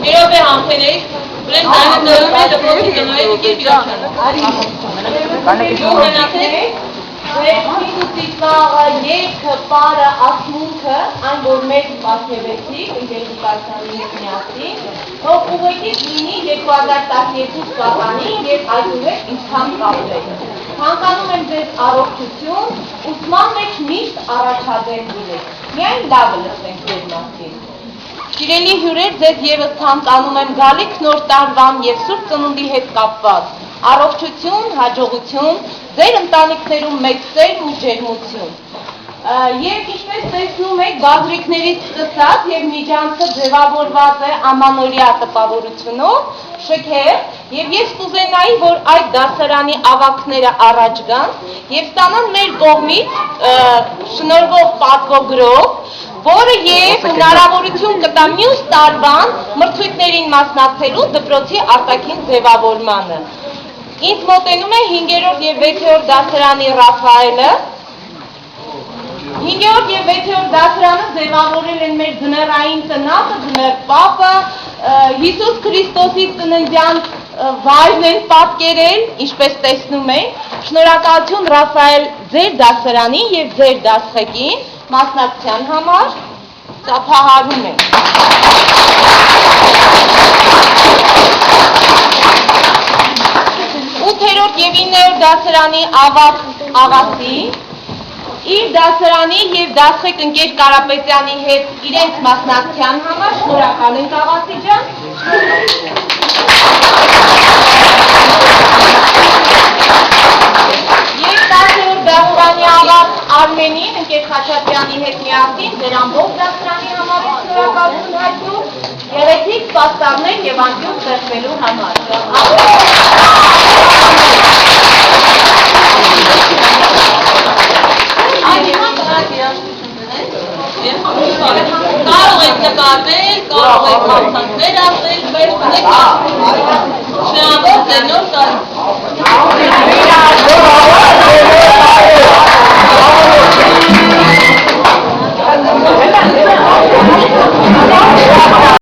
Երովե համքեների, ուրեն դանը դրում է դպրոցի տնոյի գիր բիլաչանը։ Վերջին ուսիտվաղը երկը պարը ասմունքը, այն որ մեկ պաշևեցի, ընկերուկացանի հետ միասին, հող ուղեկի լինի 2012 թվականի և այդուհետ ինձ համ կապրեք։ Հանկանում եմ ձեզ առողջություն, ուսման մեջ միշտ առաջադեմ լինեք, միայն լավը լսենք ձեր մասին։ Սիրելի հյուրեր, ձեզ ևս ցանկանում եմ գալիք նոր տարվան և Սուրբ Ծնունդի հետ կապված, առողջություն, հաջողություն, ձեր ընտանիքներում մեծ սեր ու ջերմություն։ Եվ ինչպես տեսնում եք, բազրիկներից սկսած և միջանցքը ձևավորված է ամանորյա տպավորությունով, շքեղ, և ես կուզենայի, որ այդ դասարանի ավագները առաջ գան և ստանան մեր կողմից շնորհվող պատվոգրով, որը և հնարավորություն կտա մյուս տարվան մրցույթներին մասնակցելու դպրոցի արտաքին ձևավորմանը։ Ինձ մոտենում է 5-րդ և 6-րդ դասարանի Ռաֆայելը։ 5-րդ և 6-րդ դասարանը ձևավորել են մեր ձմեռային տնապը, ձմեռ պապը, Հիսուս Քրիստոսի ծննդյան վայրն են պատկերել, ինչպես տեսնում ենք։ Շնորհակալություն Ռաֆայել ձեր դասարանին և ձեր դասղեկին մասնակցության համար, ծափահարում ենք։ 8-րդ և 9-րդ դասարանի Աղասի, իր դասարանի և դասղեկ ընկեր Կարապետյանի հետ իրենց մասնակցության համար շնորհակալ ենք Աղասի ջան։ Եվ 10-րդ դասարանի ավագ Արմենին ընկեր Խաչատրյանի հետ միասին ձեր ամբողջ դասարանի համար շնորհակալություն հայտնում, երեքից պաստառներ և անկյուն ստեղծելու համար։ Կարող եք նկատել, կարող եք հարցանքներ ասել, մեր ունեք շնորհակալ ձեր նոր տարի։